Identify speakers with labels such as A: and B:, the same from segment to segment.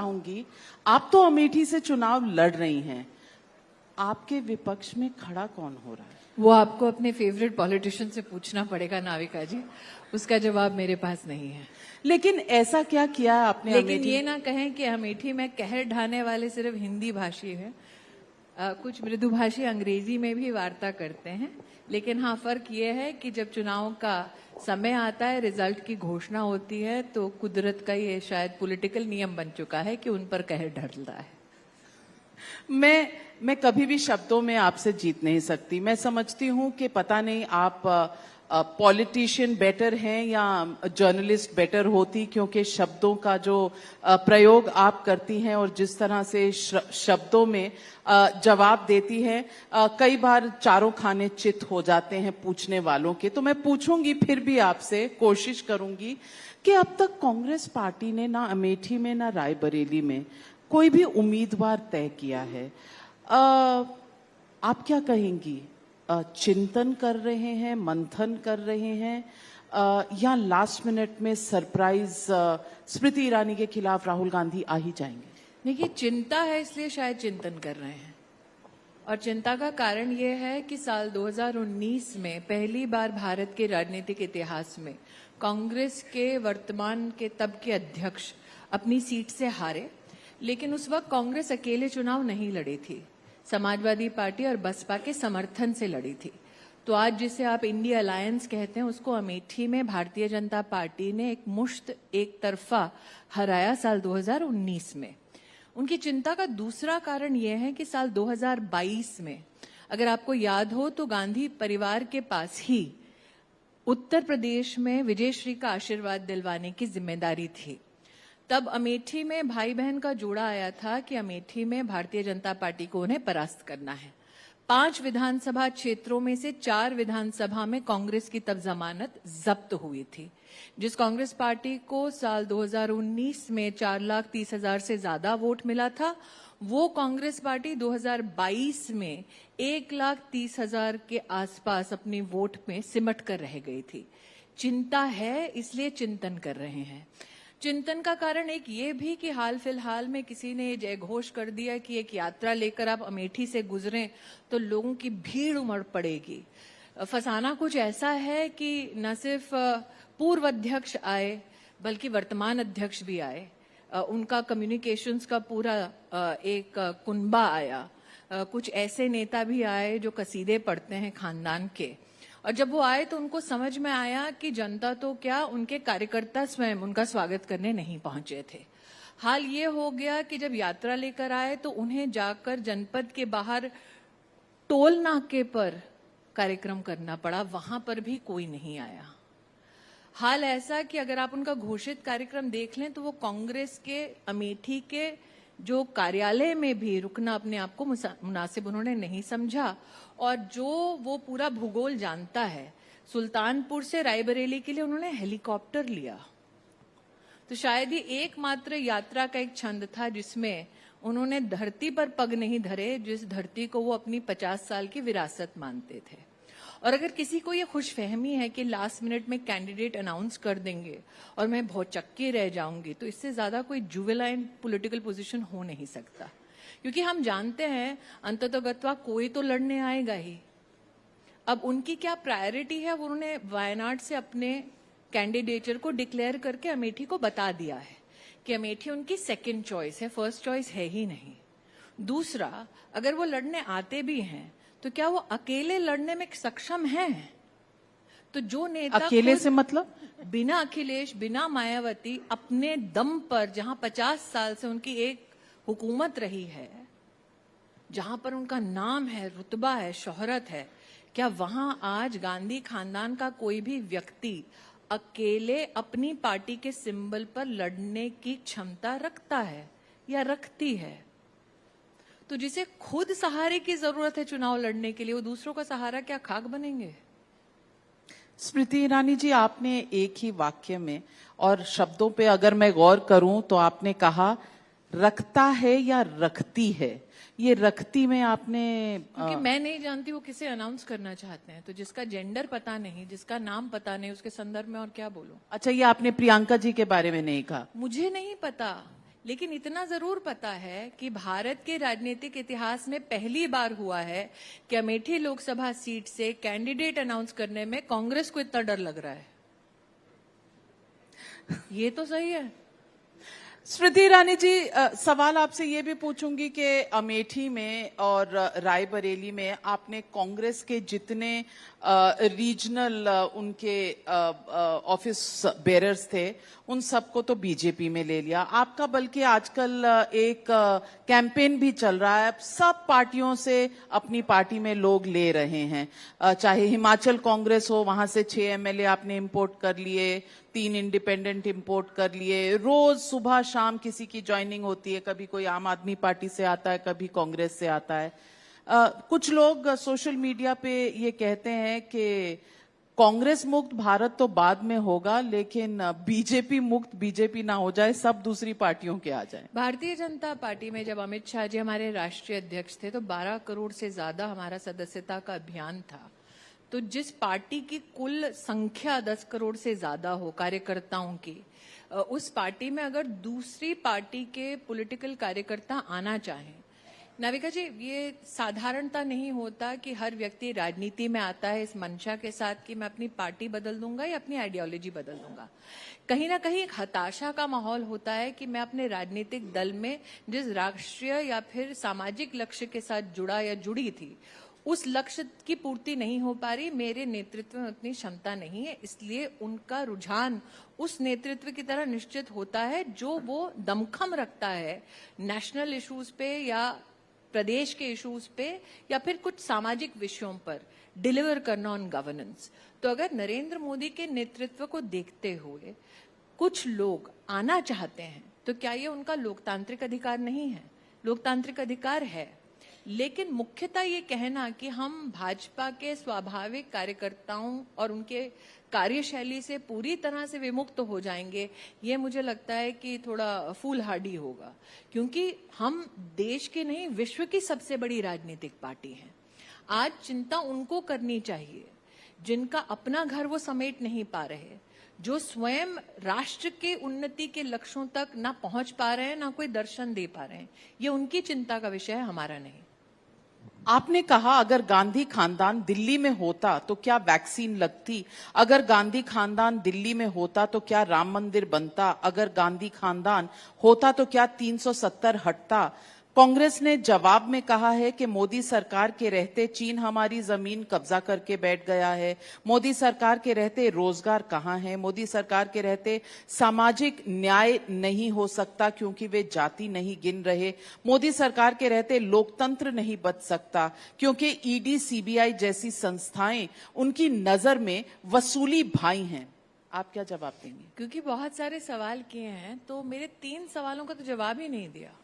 A: चाहूंगी, आप तो अमेठी से चुनाव लड़ रही हैं, आपके विपक्ष में खड़ा कौन हो रहा है?
B: वो आपको अपने फेवरेट पॉलिटिशियन से पूछना पड़ेगा नाविका जी, उसका जवाब मेरे पास नहीं है।
A: लेकिन ऐसा क्या किया है आपने?
B: लेकिन ये ना कहें कि अमेठी में कहर ढाने वाले सिर्फ हिंदी भाषी हैं, कुछ मृदुभाषी अंग्रेजी में भी वार्ता करते हैं। लेकिन हाँ, फर्क ये है कि जब चुनाव का समय आता है, रिजल्ट की घोषणा होती है, तो कुदरत का ये शायद पॉलिटिकल नियम बन चुका है कि उन पर कहर ढलता है।
A: मैं कभी भी शब्दों में आपसे जीत नहीं सकती। मैं समझती हूं कि पता नहीं आप पॉलिटिशियन बेटर हैं या जर्नलिस्ट बेटर होती, क्योंकि शब्दों का जो प्रयोग आप करती हैं और जिस तरह से शब्दों में जवाब देती हैं, कई बार चारों खाने चित हो जाते हैं पूछने वालों के। तो मैं पूछूंगी फिर भी आपसे, कोशिश करूंगी कि अब तक कांग्रेस पार्टी ने ना अमेठी में ना रायबरेली में कोई भी उम्मीदवार तय किया है। आप क्या कहेंगी? चिंतन कर रहे हैं, मंथन कर रहे हैं, या लास्ट मिनट में सरप्राइज स्मृति ईरानी के खिलाफ राहुल गांधी आ ही जाएंगे?
B: देखिए, चिंता है इसलिए शायद चिंतन कर रहे हैं, और चिंता का कारण ये है कि साल 2019 में पहली बार भारत के राजनीतिक इतिहास में कांग्रेस के वर्तमान के तब के अध्यक्ष अपनी सीट से हारे। लेकिन उस वक्त कांग्रेस अकेले चुनाव नहीं लड़ी थी, समाजवादी पार्टी और बसपा के समर्थन से लड़ी थी। तो आज जिसे आप इंडिया अलायंस कहते हैं, उसको अमेठी में भारतीय जनता पार्टी ने एक तरफा हराया साल 2019 में। उनकी चिंता का दूसरा कारण यह है कि साल 2022 में, अगर आपको याद हो, तो गांधी परिवार के पास ही उत्तर प्रदेश में विजयश्री का आशीर्वाद दिलवाने की जिम्मेदारी थी। तब अमेठी में भाई बहन का जोड़ा आया था कि अमेठी में भारतीय जनता पार्टी को उन्हें परास्त करना है। 5 विधानसभा क्षेत्रों में से 4 विधानसभा में कांग्रेस की तब जमानत जब्त हुई थी। जिस कांग्रेस पार्टी को साल 2019 में 4,30,000 से ज्यादा वोट मिला था, वो कांग्रेस पार्टी 2022 में 1,30,000 के आसपास अपनी वोट में सिमट कर रह गई थी। चिंता है, इसलिए चिंतन कर रहे हैं। चिंतन का कारण एक ये भी कि हाल फिलहाल में किसी ने जय घोष कर दिया कि एक यात्रा लेकर आप अमेठी से गुजरें तो लोगों की भीड़ उमड़ पड़ेगी। फसाना कुछ ऐसा है कि न सिर्फ पूर्व अध्यक्ष आए, बल्कि वर्तमान अध्यक्ष भी आए। उनका कम्युनिकेशंस का पूरा एक कुनबा आया। कुछ ऐसे नेता भी आए जो कसीदे पढ़ते हैं खानदान के, और जब वो आए तो उनको समझ में आया कि जनता तो क्या, उनके कार्यकर्ता स्वयं उनका स्वागत करने नहीं पहुंचे थे। हाल ये हो गया कि जब यात्रा लेकर आए तो उन्हें जाकर जनपद के बाहर टोल नाके पर कार्यक्रम करना पड़ा, वहां पर भी कोई नहीं आया। हाल ऐसा कि अगर आप उनका घोषित कार्यक्रम देख लें तो वो कांग्रेस के अमेठी के जो कार्यालय में भी रुकना अपने आप को मुनासिब उन्होंने नहीं समझा, और जो वो पूरा भूगोल जानता है, सुल्तानपुर से रायबरेली के लिए उन्होंने हेलीकॉप्टर लिया। तो शायद ही एकमात्र यात्रा का एक छंद था जिसमें उन्होंने धरती पर पग नहीं धरे, जिस धरती को वो अपनी 50 साल की विरासत मानते थे। और अगर किसी को ये खुशफहमी है कि लास्ट मिनट में कैंडिडेट अनाउंस कर देंगे और मैं बहुत चक्की रह जाऊंगी, तो इससे ज्यादा कोई जुवेलाइन पॉलिटिकल पोजीशन हो नहीं सकता, क्योंकि हम जानते हैं अंततोगत्वा कोई तो लड़ने आएगा ही। अब उनकी क्या प्रायोरिटी है, उन्होंने वायनाड से अपने कैंडिडेचर को डिक्लेयर करके अमेठी को बता दिया है कि अमेठी उनकी सेकेंड चॉइस है, फर्स्ट चॉइस है ही नहीं। दूसरा, अगर वो लड़ने आते भी हैं तो क्या वो अकेले लड़ने में सक्षम हैं? तो जो नेता
A: अकेले से मतलब
B: बिना अखिलेश, बिना मायावती, अपने दम पर, जहां 50 साल से उनकी एक हुकूमत रही है, जहां पर उनका नाम है, रुतबा है, शोहरत है, क्या वहां आज गांधी खानदान का कोई भी व्यक्ति अकेले अपनी पार्टी के सिंबल पर लड़ने की क्षमता रखता है या रखती है? तो जिसे खुद सहारे की जरूरत है चुनाव लड़ने के लिए, वो दूसरों का सहारा क्या खाक बनेंगे?
A: स्मृति ईरानी जी, आपने एक ही वाक्य में और शब्दों पे अगर मैं गौर करूं तो आपने कहा रखता है या रखती है। ये रखती में आपने,
B: क्योंकि मैं नहीं जानती वो किसे अनाउंस करना चाहते हैं, तो जिसका जेंडर पता नहीं, जिसका नाम पता नहीं, उसके संदर्भ में और क्या बोलूं?
A: अच्छा, ये आपने प्रियंका जी के बारे में नहीं कहा?
B: मुझे नहीं पता लेकिन इतना जरूर पता है कि भारत के राजनीतिक इतिहास में पहली बार हुआ है कि अमेठी लोकसभा सीट से कैंडिडेट अनाउंस करने में कांग्रेस को इतना डर लग रहा है। ये तो सही है।
A: स्मृति ईरानी जी, सवाल आपसे ये भी पूछूंगी कि अमेठी में और रायबरेली में आपने कांग्रेस के जितने रीजनल उनके ऑफिस बेरर्स थे उन सबको तो बीजेपी में ले लिया। आपका बल्कि आजकल एक कैंपेन भी चल रहा है, सब पार्टियों से अपनी पार्टी में लोग ले रहे हैं। चाहे हिमाचल कांग्रेस हो, वहां से 6 एमएलए आपने इंपोर्ट कर लिए, 3 इंडिपेंडेंट इंपोर्ट कर लिए, रोज सुबह शाम किसी की ज्वाइनिंग होती है, कभी कोई आम आदमी पार्टी से आता है, कभी कांग्रेस से आता है। कुछ लोग सोशल मीडिया पे ये कहते हैं कि कांग्रेस मुक्त भारत तो बाद में होगा, लेकिन बीजेपी मुक्त बीजेपी ना हो जाए, सब दूसरी पार्टियों के आ जाए।
B: भारतीय जनता पार्टी में जब अमित शाह जी हमारे राष्ट्रीय अध्यक्ष थे तो 12 करोड़ से ज्यादा हमारा सदस्यता का अभियान था। तो जिस पार्टी की कुल संख्या 10 करोड़ से ज्यादा हो कार्यकर्ताओं की, उस पार्टी में अगर दूसरी पार्टी के पॉलिटिकल कार्यकर्ता आना चाहें, नाविका जी, ये साधारणता नहीं होता कि हर व्यक्ति राजनीति में आता है इस मंशा के साथ कि मैं अपनी पार्टी बदल दूंगा या अपनी आइडियोलॉजी बदल दूंगा। कहीं ना कहीं एक हताशा का माहौल होता है कि मैं अपने राजनीतिक दल में जिस राष्ट्रीय या फिर सामाजिक लक्ष्य के साथ जुड़ा या जुड़ी थी, उस लक्ष्य की पूर्ति नहीं हो पा रही, मेरे नेतृत्व में उतनी क्षमता नहीं है, इसलिए उनका रुझान उस नेतृत्व की तरह निश्चित होता है जो वो दमखम रखता है नेशनल इश्यूज पे या प्रदेश के इश्यूज पे या फिर कुछ सामाजिक विषयों पर डिलीवर करना ऑन गवर्नेंस। तो अगर नरेंद्र मोदी के नेतृत्व को देखते हुए कुछ लोग आना चाहते हैं तो क्या ये उनका लोकतांत्रिक अधिकार नहीं है? लोकतांत्रिक अधिकार है, लेकिन मुख्यतः ये कहना कि हम भाजपा के स्वाभाविक कार्यकर्ताओं और उनके कार्यशैली से पूरी तरह से विमुक्त हो जाएंगे, ये मुझे लगता है कि थोड़ा फूलहाडी होगा, क्योंकि हम देश के नहीं विश्व की सबसे बड़ी राजनीतिक पार्टी हैं। आज चिंता उनको करनी चाहिए जिनका अपना घर वो समेट नहीं पा रहे, जो स्वयं राष्ट्र के उन्नति के लक्ष्यों तक ना पहुंच पा रहे हैं, ना कोई दर्शन दे पा रहे हैं। ये उनकी चिंता का विषय है, हमारा नहीं।
A: आपने कहा अगर गांधी खानदान दिल्ली में होता तो क्या वैक्सीन लगती, अगर गांधी खानदान दिल्ली में होता तो क्या राम मंदिर बनता, अगर गांधी खानदान होता तो क्या 370 हटता। कांग्रेस ने जवाब में कहा है कि मोदी सरकार के रहते चीन हमारी जमीन कब्जा करके बैठ गया है, मोदी सरकार के रहते रोजगार कहाँ है, मोदी सरकार के रहते सामाजिक न्याय नहीं हो सकता क्योंकि वे जाति नहीं गिन रहे, मोदी सरकार के रहते लोकतंत्र नहीं बच सकता क्योंकि ईडी सीबीआई जैसी संस्थाएं उनकी नजर में वसूली भाई हैं। आप क्या जवाब देंगे?
B: क्योंकि बहुत सारे सवाल किए हैं तो मेरे 3 सवालों का तो जवाब ही नहीं दिया।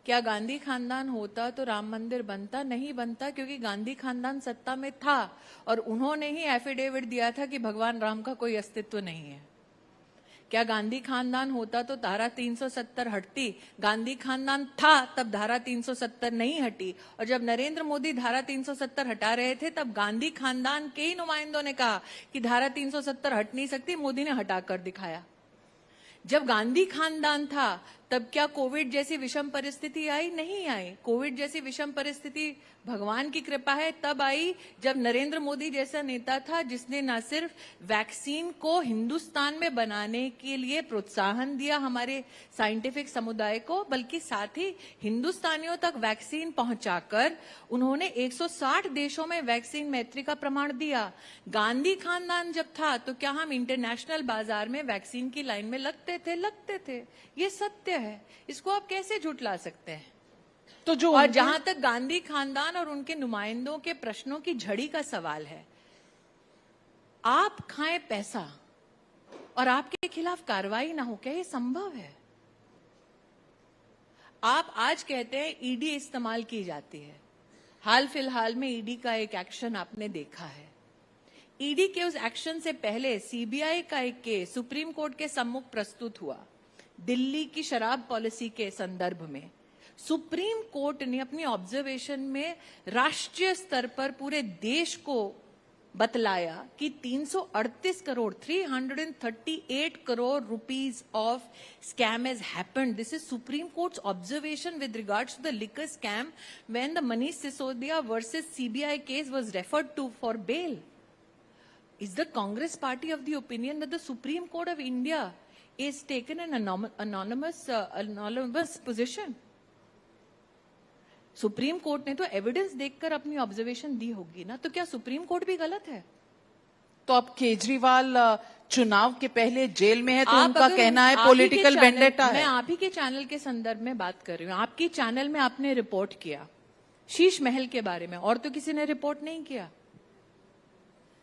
B: क्या गांधी खानदान होता तो राम मंदिर बनता? नहीं बनता, क्योंकि गांधी खानदान सत्ता में था और उन्होंने ही एफिडेविट दिया था कि भगवान राम का कोई अस्तित्व नहीं है। क्या गांधी खानदान होता तो धारा 370 हटती? गांधी खानदान था तब धारा 370 नहीं हटी, और जब नरेंद्र मोदी धारा 370 हटा रहे थे तब गांधी खानदान के ही नुमाइंदों ने कहा कि धारा 370 हट नहीं सकती, मोदी ने हटाकर दिखाया। जब गांधी खानदान था तब क्या कोविड जैसी विषम परिस्थिति आई? नहीं आई। कोविड जैसी विषम परिस्थिति भगवान की कृपा है तब आई जब नरेंद्र मोदी जैसा नेता था जिसने न सिर्फ वैक्सीन को हिंदुस्तान में बनाने के लिए प्रोत्साहन दिया हमारे साइंटिफिक समुदाय को, बल्कि साथ ही हिंदुस्तानियों तक वैक्सीन पहुंचाकर उन्होंने 160 देशों में वैक्सीन मैत्री का प्रमाण दिया। गांधी खानदान जब था तो क्या हम इंटरनेशनल बाजार में वैक्सीन की लाइन में लगते थे। ये सत्य है, इसको आप कैसे झुठला सकते हैं?
A: तो जो
B: और जहां तक गांधी खानदान और उनके नुमाइंदों के प्रश्नों की झड़ी का सवाल है, आप खाएं पैसा और आपके खिलाफ कार्रवाई ना हो, क्या ये संभव है? आप आज कहते हैं ईडी इस्तेमाल की जाती है। हाल फिलहाल में ईडी का एक एक्शन आपने देखा है। ईडी के उस एक्शन से पहले सीबीआई का एक केस सुप्रीम कोर्ट के सम्मुख प्रस्तुत हुआ दिल्ली की शराब पॉलिसी के संदर्भ में। सुप्रीम कोर्ट ने अपनी ऑब्जर्वेशन में राष्ट्रीय स्तर पर पूरे देश को बतलाया कि 338 crore 338 crore rupees of scam has happened. This is Supreme Court's observation with regards to the liquor scam when the Manish Sisodia versus CBI case was referred to for bail. Is the Congress party of the opinion that the Supreme Court of India is taken an anonymous position? Supreme court ने तो evidence देखकर अपनी observation दी होगी ना, तो क्या supreme court भी गलत है?
A: तो अब केजरीवाल चुनाव के पहले जेल में है तो उनका कहना है पॉलिटिकल वेंडेटा है।
B: मैं आप ही के चैनल के संदर्भ में बात कर रही हूँ। आपकी चैनल में आपने रिपोर्ट किया शीश महल के बारे में, और तो किसी ने रिपोर्ट नहीं किया।